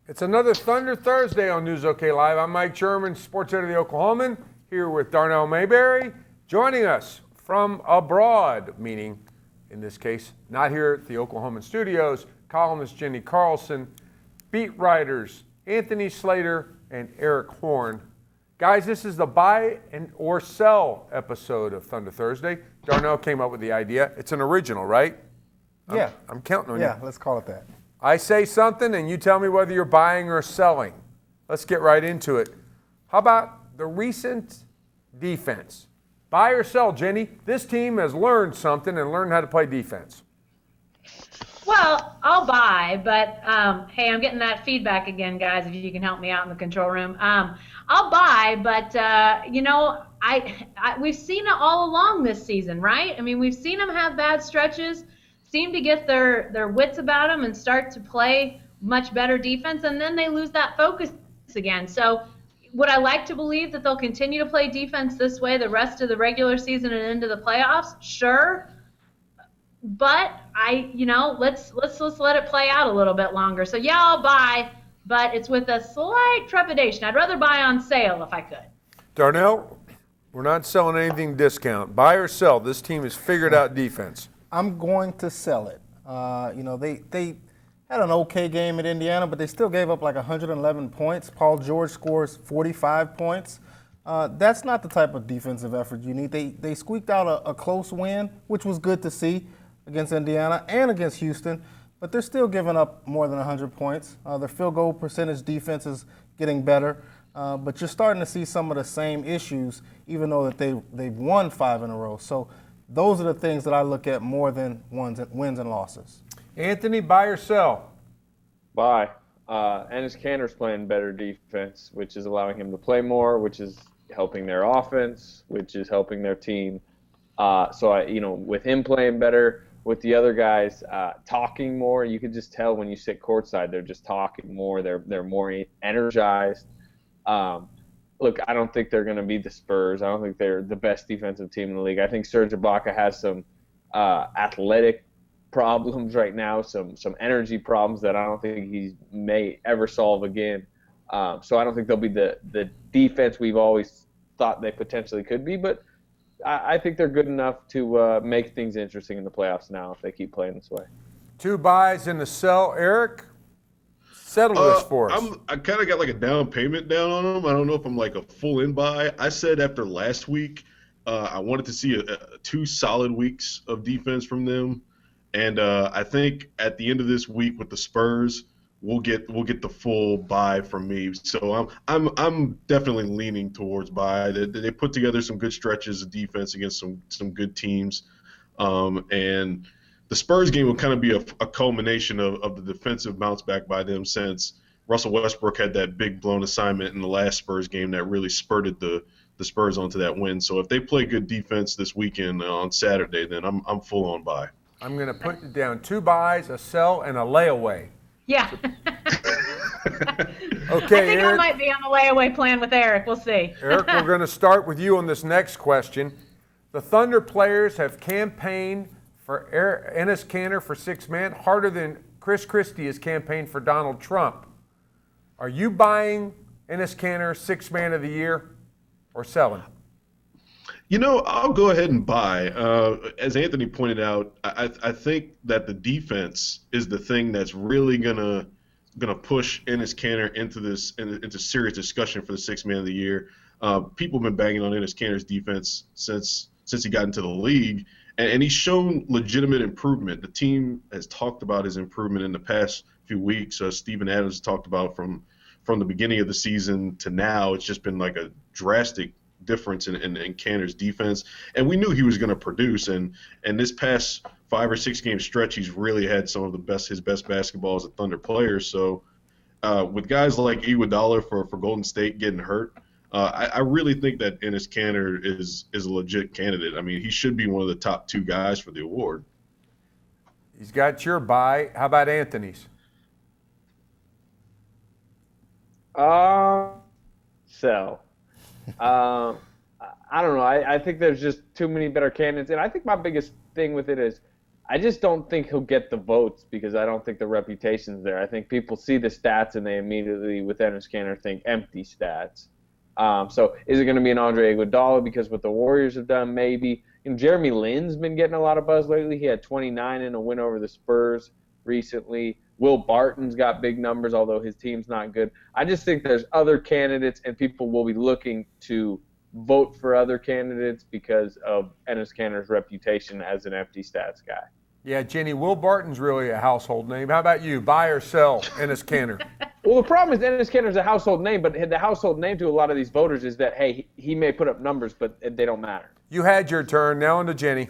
It's another Thunder Thursday on News OK Live. I'm Mike Sherman, sports editor of the Oklahoman, here with Darnell Mayberry. Joining us from abroad, meaning, in this case, not here at the Oklahoman studios, columnist Jenny Carlson, beat writers Anthony Slater and Eric Horn. Guys, this is the buy and or sell episode of Thunder Thursday. Darnell came up with the idea. It's an original, right? Yeah. I'm counting on you. Yeah, let's call it that. I say something and you tell me whether you're buying or selling. Let's get right into it. How about the recent defense? Buy or sell, Jenny? This team has learned something and learned how to play defense. Well, I'll buy, but hey, I'm getting that feedback again, guys, if you can help me out in the control room. I'll buy, but, we've seen it all along this season, right? I mean, we've seen them have bad stretches, seem to get their wits about them and start to play much better defense, and then they lose that focus again. So would I like to believe that they'll continue to play defense this way the rest of the regular season and into the playoffs? Sure. But let's let it play out a little bit longer. So yeah, I'll buy, but it's with a slight trepidation. I'd rather buy on sale if I could. Darnell, we're not selling anything discount. Buy or sell. This team has figured out defense. I'm going to sell it. They had an okay game at Indiana, but they still gave up like 111 points. Paul George scores 45 points. That's not the type of defensive effort you need. They squeaked out a close win, which was good to see against Indiana and against Houston, but they're still giving up more than 100 points. Their field goal percentage defense is getting better, but you're starting to see some of the same issues, even though that they've won 5 in a row. So those are the things that I look at more than wins and losses. Anthony, buy or sell? Buy. Enes Kanter's playing better defense, which is allowing him to play more, which is helping their offense, which is helping their team. With him playing better, with the other guys talking more, you can just tell when you sit courtside, they're just talking more. They're more energized. Look, I don't think they're going to beat the Spurs. I don't think they're the best defensive team in the league. I think Serge Ibaka has some athletic problems right now, some energy problems that I don't think he may ever solve again. So I don't think they'll be the defense we've always thought they potentially could be, but I think they're good enough to make things interesting in the playoffs now if they keep playing this way. 2 buys and a sell. Eric, settle this for us. I kind of got like a down payment down on them. I don't know if I'm like a full in buy. I said after last week, I wanted to see 2 solid weeks of defense from them, and I think at the end of this week with the Spurs, we'll get the full buy from me. So I'm definitely leaning towards buy. They put together some good stretches of defense against some good teams, and the Spurs game will kind of be a culmination of the defensive bounce back by them, since Russell Westbrook had that big blown assignment in the last Spurs game that really spurted the Spurs onto that win. So if they play good defense this weekend on Saturday, then I'm full on buy. I'm going to put it down 2 buys, a sell, and a layaway. Yeah. Okay, I think Eric, I might be on the layaway plan with Eric. We'll see. Eric, we're going to start with you on this next question. The Thunder players have campaigned for Enes Kanter for 6 man harder than Chris Christie has campaigned for Donald Trump. Are you buying Enes Kanter 6 man of the year or selling? I'll go ahead and buy. As Anthony pointed out, I think that the defense is the thing that's really gonna push Enes Kanter into serious discussion for the 6 man of the year. People have been banging on Enes Kanter's defense since he got into the league, and he's shown legitimate improvement. The team has talked about his improvement in the past few weeks. Steven Adams talked about from the beginning of the season to now. It's just been like a drastic difference in Kanter's defense, and we knew he was going to produce. And this past 5 or 6 game stretch, he's really had some of his best basketball as a Thunder player. So with guys like Iguodala for Golden State getting hurt, I really think that Enes Kanter is a legit candidate. I mean, he should be one of the top 2 guys for the award. He's got your buy. How about Anthony's? Sell. I don't know. I think there's just too many better candidates, and I think my biggest thing with it is I just don't think he'll get the votes because I don't think the reputation's there. I think people see the stats and they immediately, with Enes Kanter, think empty stats. So is it going to be an Andre Iguodala because what the Warriors have done? Maybe. Jeremy Lin's been getting a lot of buzz lately. He had 29 in a win over the Spurs recently. Will Barton's got big numbers, although his team's not good. I just think there's other candidates, and people will be looking to vote for other candidates because of Enes Kanter's reputation as an empty stats guy. Yeah, Jenny, Will Barton's really a household name. How about you? Buy or sell Enes Kanter? Well, the problem is Enes Kanter's a household name, but the household name to a lot of these voters is that, hey, he may put up numbers, but they don't matter. You had your turn. Now on to Jenny.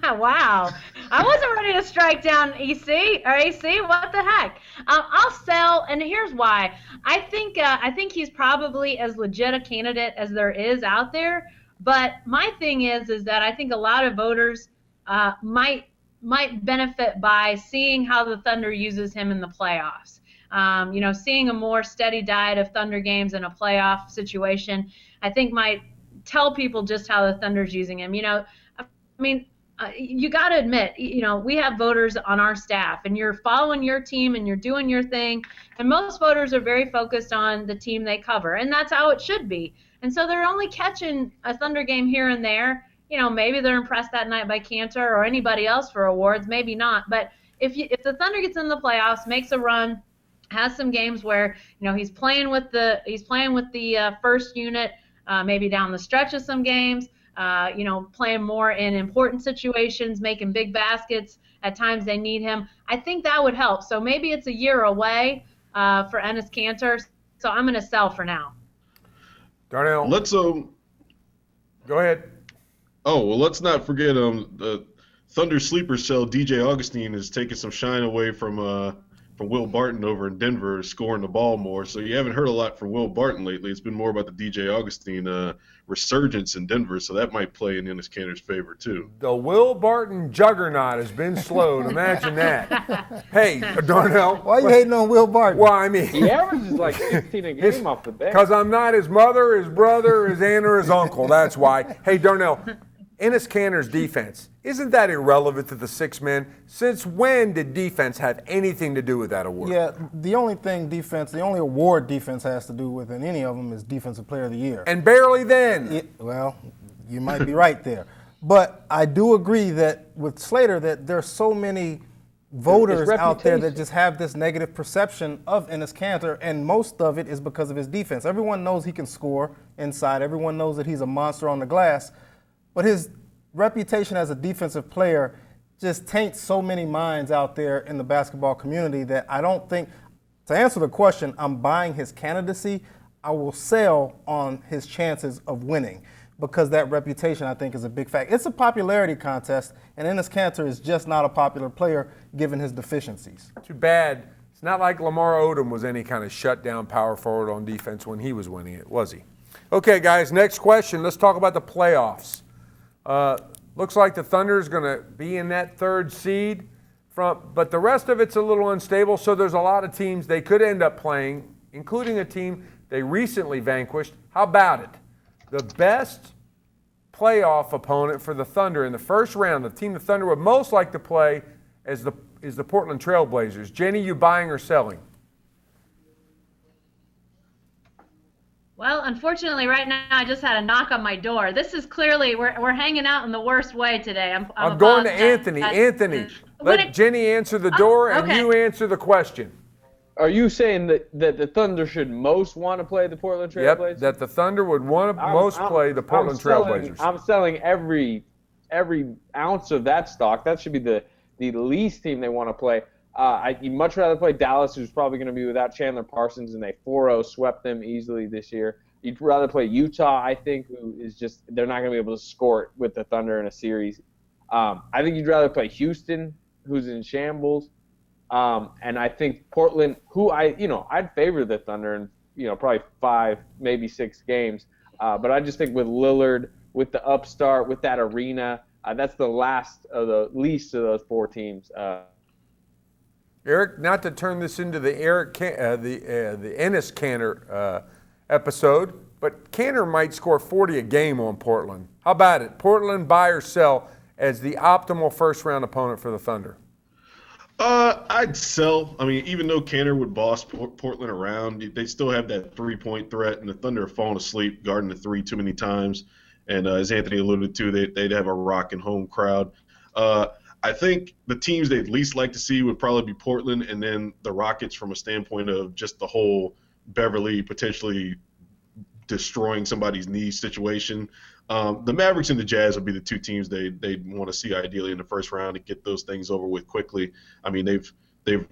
Wow. I wasn't ready to strike down EC or AC. What the heck? I'll sell, and here's why. I think he's probably as legit a candidate as there is out there. But my thing is that I think a lot of voters might benefit by seeing how the Thunder uses him in the playoffs. Seeing a more steady diet of Thunder games in a playoff situation, I think might tell people just how the Thunder's using him. You got to admit, we have voters on our staff, and you're following your team and you're doing your thing, and most voters are very focused on the team they cover, and that's how it should be. And so they're only catching a Thunder game here and there. Maybe they're impressed that night by Kanter or anybody else for awards, maybe not. But if the Thunder gets in the playoffs, makes a run, has some games where he's playing with the first unit, maybe down the stretch of some games, playing more in important situations, making big baskets at times they need him. I think that would help. So maybe it's a year away for Enes Kanter. So I'm going to sell for now. Darnell, Let's go ahead. Oh, well, let's not forget the Thunder sleeper cell DJ Augustine is taking some shine away from Will Barton over in Denver, scoring the ball more. So you haven't heard a lot from Will Barton lately. It's been more about the DJ Augustine resurgence in Denver, so that might play in Enes Kanter's favor too. The Will Barton juggernaut has been slowed. Imagine that. Hey, Darnell. Why are you hating on Will Barton? Well, I mean, He averages like 15 a game off the bench. because I'm not his mother, his brother, his aunt, or his uncle. That's why. Hey, Darnell, Enes Kanter's defense, isn't that irrelevant to the six men? Since when did defense have anything to do with that award? Yeah, the only award defense has to do with in any of them is Defensive Player of the Year. And barely then. Well, you might be right there. But I do agree that with Slater that there's so many voters out there that just have this negative perception of Enes Kanter, and most of it is because of his defense. Everyone knows he can score inside. Everyone knows that he's a monster on the glass. But his reputation as a defensive player just taints so many minds out there in the basketball community that I don't think, to answer the question, I'm buying his candidacy. I will sell on his chances of winning because that reputation, I think, is a big fact. It's a popularity contest, and Enes Kanter is just not a popular player given his deficiencies. Too bad. It's not like Lamar Odom was any kind of shutdown power forward on defense when he was winning it, was he? Okay, guys, next question. Let's talk about the playoffs. Looks like the Thunder is going to be in that third seed, but the rest of it's a little unstable, so there's a lot of teams they could end up playing, including a team they recently vanquished. How about it? The best playoff opponent for the Thunder in the first round, the team the Thunder would most like to play is the Portland Trail Blazers. Jenny, you buying or selling? Well, unfortunately, right now I just had a knock on my door. This is clearly we're hanging out in the worst way today. I'm going to Anthony. Anthony, let Jenny answer the door and you answer the question. Are you saying that the Thunder should most want to play the Portland Trail Blazers? That the Thunder would want to most play the Portland Trail Blazers. I'm selling every ounce of that stock. That should be the least team they want to play. I'd much rather play Dallas, who's probably going to be without Chandler Parsons, and they 4-0 swept them easily this year. You'd rather play Utah, I think, who is just – they're not going to be able to score it with the Thunder in a series. I think you'd rather play Houston, who's in shambles. And I think Portland, who I'd favor the Thunder in, probably 5, maybe 6 games. But I just think with Lillard, with the upstart, with that arena, that's the least of those 4 teams. Eric, not to turn this into the Enes Kanter episode, but Kanter might score 40 a game on Portland. How about it? Portland, buy or sell? as the optimal first-round opponent for the Thunder? I'd sell. I mean, even though Canner would boss Portland around, they still have that three-point threat, and the Thunder have fallen asleep guarding the three too many times. And as Anthony alluded to, they'd have a rocking home crowd. I think the teams they'd least like to see would probably be Portland, and then the Rockets from a standpoint of just the whole Beverly potentially destroying somebody's knee situation. The Mavericks and the Jazz would be the two teams they'd want to see ideally in the first round to get those things over with quickly. I mean, they've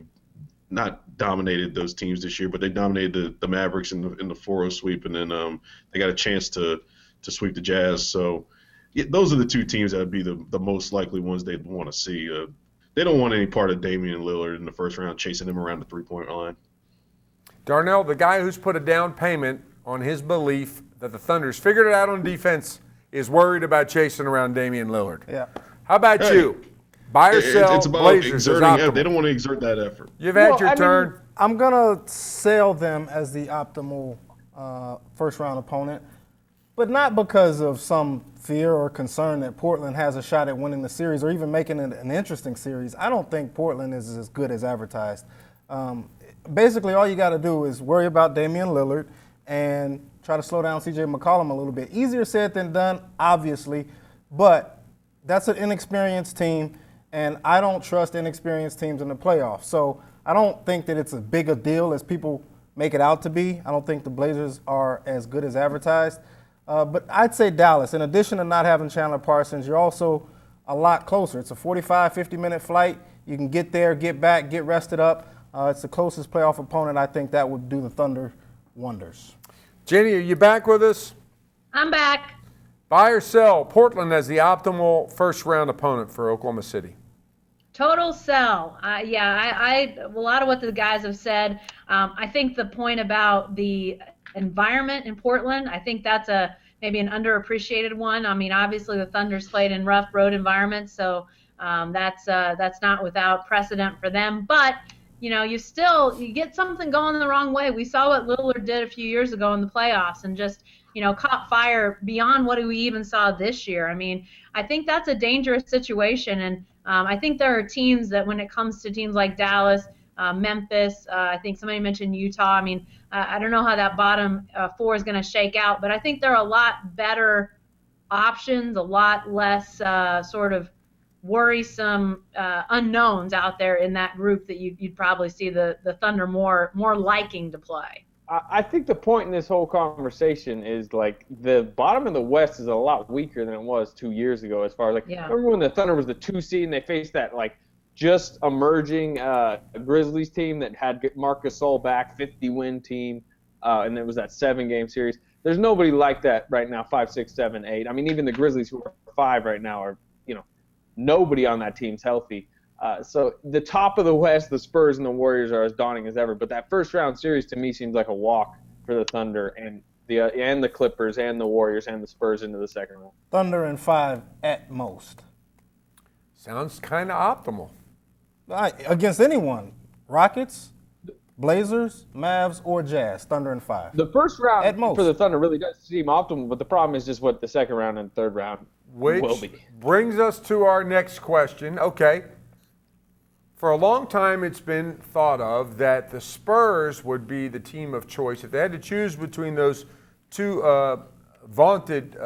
not dominated those teams this year, but they dominated the Mavericks in the 4-0 sweep, and then they got a chance to sweep the Jazz. So those are the two teams that would be the most likely ones they'd want to see. They don't want any part of Damian Lillard in the first round chasing him around the three-point line. Darnell, the guy who's put a down payment on his belief that the Thunder's figured it out on defense is worried about chasing around Damian Lillard. Yeah. How about you? Buy or sell? It's about Blazers exerting. They don't want to exert that effort. You've had your turn. I'm going to sell them as the optimal first-round opponent, but not because of some fear or concern that Portland has a shot at winning the series or even making it an interesting series. I don't think Portland is as good as advertised. Basically, all you got to do is worry about Damian Lillard and try to slow down C.J. McCollum a little bit. Easier said than done, obviously, but that's an inexperienced team, and I don't trust inexperienced teams in the playoffs. So I don't think that it's as big a deal as people make it out to be. I don't think the Blazers are as good as advertised. But I'd say Dallas. In addition to not having Chandler Parsons, you're also a lot closer. It's a 45, 50-minute flight. You can get there, get back, get rested up. It's the closest playoff opponent. I think that would do the Thunder wonders. Jenny, are you back with us? I'm back. Buy or sell? Portland as the optimal first-round opponent for Oklahoma City. Total sell. I a lot of what the guys have said. I think the point about the environment in Portland, I think that's maybe an underappreciated one. I mean, obviously the Thunder's played in rough road environments, so that's not without precedent for them. But you get something going the wrong way. We saw what Lillard did a few years ago in the playoffs and just, caught fire beyond what we even saw this year. I mean, I think that's a dangerous situation. And I think there are teams that when it comes to teams like Dallas, Memphis, I think somebody mentioned Utah. I mean, I don't know how that bottom four is going to shake out, but I think there are a lot better options, a lot less sort of worrisome unknowns out there in that group that you'd probably see the Thunder more liking to play. I think the point in this whole conversation is like the bottom of the West is a lot weaker than it was 2 years ago. As far as remember when the Thunder was the 2 seed and they faced that just emerging Grizzlies team that had Marc Gasol back, 50-win team, and it was that 7-game series. There's nobody like that right now. 5, 6, 7, 8. I mean, even the Grizzlies who are 5 right now are nobody on that team's healthy. So the top of the West, the Spurs and the Warriors are as daunting as ever. But that first round series to me seems like a walk for the Thunder and the Clippers and the Warriors and the Spurs into the second round. Thunder in 5 at most. Sounds kind of optimal. Against anyone. Rockets, Blazers, Mavs, or Jazz. Thunder in 5. The first round at most for the Thunder really does seem optimal, but the problem is just what the second round and third round will be. Which brings us to our next question. Okay. For a long time, it's been thought of that the Spurs would be the team of choice. If they had to choose between those two vaunted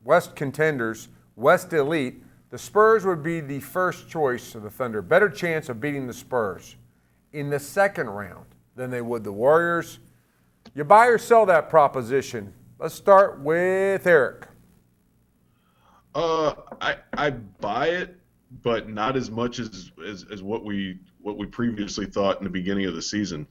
West contenders, West elite, the Spurs would be the first choice of the Thunder. Better chance of beating the Spurs in the second round than they would the Warriors. You buy or sell that proposition? Let's start with Eric. I buy it, but not as much as what we previously thought in the beginning of the season.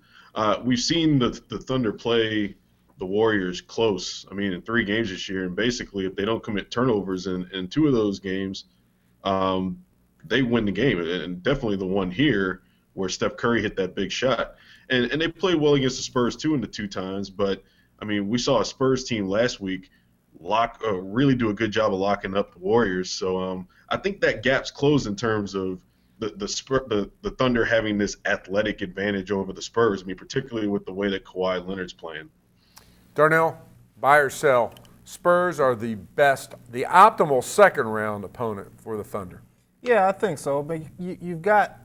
We've seen the Thunder play the Warriors close. I mean, in 3 games this year, and basically if they don't commit turnovers in 2 of those games, they win the game. And definitely the one here where Steph Curry hit that big shot. And they played well against the Spurs too in the 2 times. But I mean, we saw a Spurs team last week really do a good job of locking up the Warriors. So I think that gap's closed in terms of the Thunder having this athletic advantage over the Spurs. I mean, particularly with the way that Kawhi Leonard's playing. Darnell, buy or sell? Spurs are the optimal second round opponent for the Thunder? Yeah, I think so. But you've got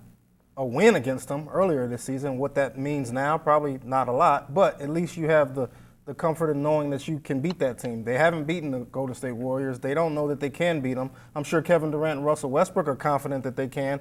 a win against them earlier this season. What that means now, probably not a lot, but at least you have the comfort of knowing that you can beat that team. They haven't beaten the Golden State Warriors. They don't know that they can beat them. I'm sure Kevin Durant and Russell Westbrook are confident that they can.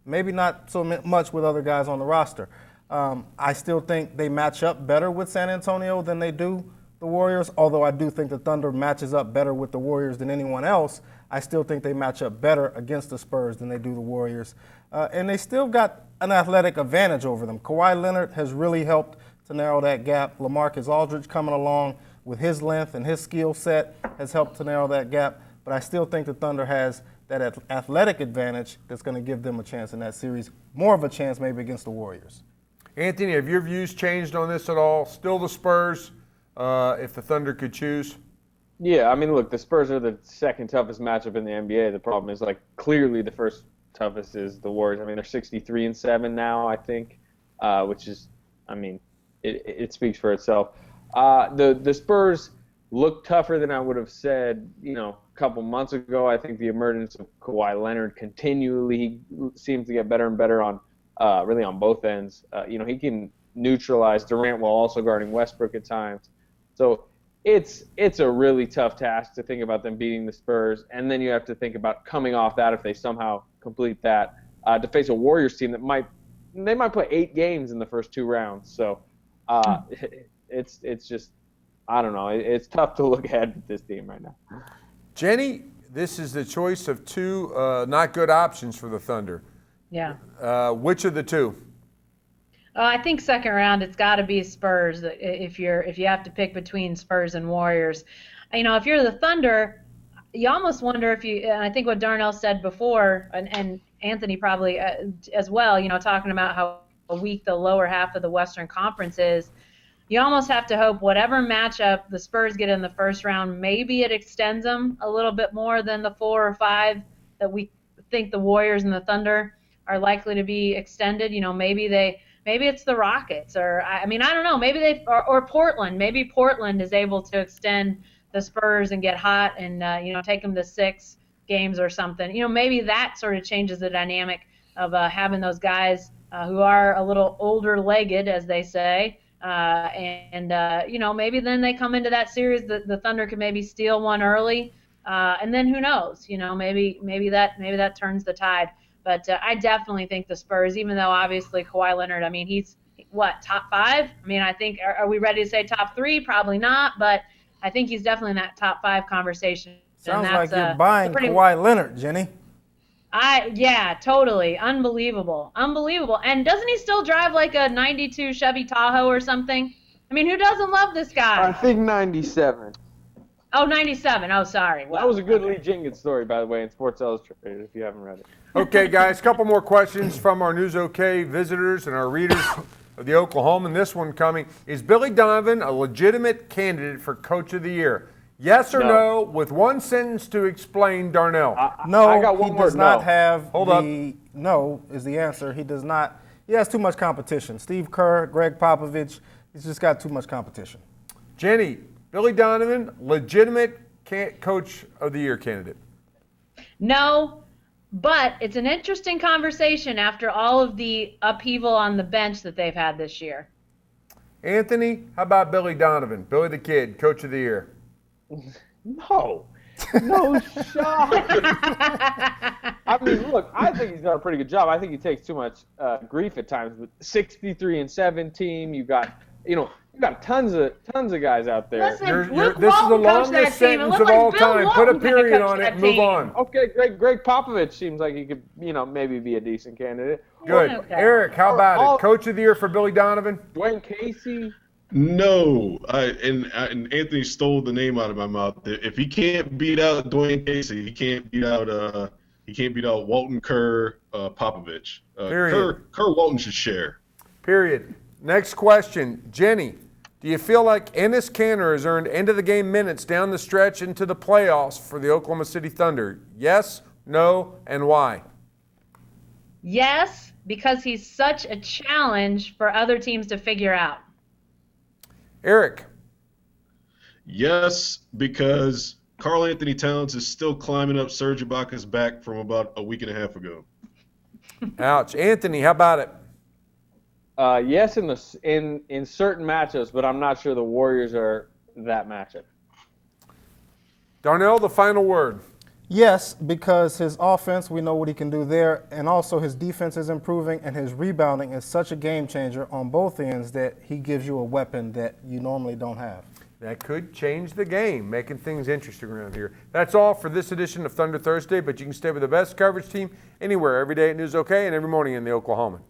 Maybe not so much with other guys on the roster. I still think they match up better with San Antonio than they do the Warriors, although I do think the Thunder matches up better with the Warriors than anyone else. I still think they match up better against the Spurs than they do the Warriors. And they still got an athletic advantage over them. Kawhi Leonard has really helped to narrow that gap. LaMarcus Aldridge coming along with his length and his skill set has helped to narrow that gap. But I still think the Thunder has that athletic advantage that's going to give them a chance in that series, more of a chance maybe against the Warriors. Anthony, have your views changed on this at all? Still the Spurs, if the Thunder could choose? Yeah, I mean, look, the Spurs are the second toughest matchup in the NBA. The problem is, clearly the first toughest is the Warriors. I mean, they're 63-7 now, I think, which is, I mean, it speaks for itself. The Spurs look tougher than I would have said, a couple months ago. I think the emergence of Kawhi Leonard continually, he seems to get better and better on really on both ends. He can neutralize Durant while also guarding Westbrook at times. So it's a really tough task to think about them beating the Spurs, and then you have to think about coming off that if they somehow complete that to face a Warriors team that might play 8 games in the first 2 rounds. So it's just, I don't know. It's tough to look ahead at this team right now. Jenny, this is the choice of 2 not good options for the Thunder. Yeah. Which of the 2? I think second round it's got to be Spurs if you have to pick between Spurs and Warriors. If you're the Thunder, you almost wonder and I think what Darnell said before, and Anthony probably as well, talking about how weak the lower half of the Western Conference is. You almost have to hope whatever matchup the Spurs get in the first round, maybe it extends them a little bit more than the 4 or 5 that we think the Warriors and the Thunder are likely to be extended. Maybe it's the Rockets, or I don't know. Maybe or Portland. Maybe Portland is able to extend the Spurs and get hot and take them to 6 games or something. Maybe that sort of changes the dynamic of having those guys who are a little older-legged, as they say, maybe then they come into that series. The Thunder could maybe steal one early, and then who knows? Maybe that turns the tide. But I definitely think the Spurs, even though obviously Kawhi Leonard, he's top 5? I think, are we ready to say top 3? Probably not, but I think he's definitely in that top 5 conversation. Sounds like you're buying Kawhi Leonard, Jenny. Yeah, totally. Unbelievable. And doesn't he still drive like a 92 Chevy Tahoe or something? Who doesn't love this guy? I think 97. Oh, 97. Oh, sorry. That was a good Lee Jenkins story, by the way, in Sports Illustrated, if you haven't read it. Okay, guys, a couple more questions from our News OK visitors and our readers of the Oklahoman. This one coming. Is Billy Donovan a legitimate candidate for Coach of the Year? Yes or no, with one sentence to explain, Darnell. No, I got one he word, does not no. have Hold up. No is the answer. He does not. He has too much competition. Steve Kerr, Greg Popovich, he's just got too much competition. Jenny, Billy Donovan, legitimate Coach of the Year candidate? No, but it's an interesting conversation after all of the upheaval on the bench that they've had this year. Anthony, how about Billy Donovan, Billy the Kid, Coach of the Year? No shot. Look, I think he's done a pretty good job. I think he takes too much grief at times. But 63-7 team, you've got tons of guys out there. Listen, This is the longest sentence of all time. Put a period on it and move on. Okay, Greg Popovich seems like he could, maybe be a decent candidate. Good. Okay. Eric, how about it? Coach of the Year for Billy Donovan? Dwayne Casey. No, and Anthony stole the name out of my mouth. If he can't beat out Dwayne Casey, he can't beat out Walton, Kerr, Popovich. Period. Kerr Walton should share. Period. Next question, Jenny. Do you feel like Enes Kanter has earned end-of-the-game minutes down the stretch into the playoffs for the Oklahoma City Thunder? Yes, no, and why? Yes, because he's such a challenge for other teams to figure out. Eric. Yes, because Karl Anthony Towns is still climbing up Serge Ibaka's back from about a week and a half ago. Ouch. Anthony, how about it? Yes, in certain matchups, but I'm not sure the Warriors are that matchup. Darnell, the final word. Yes, because his offense, we know what he can do there, and also his defense is improving, and his rebounding is such a game changer on both ends that he gives you a weapon that you normally don't have. That could change the game, making things interesting around here. That's all for this edition of Thunder Thursday, but you can stay with the best coverage team anywhere, every day at News OK and every morning in the Oklahoman.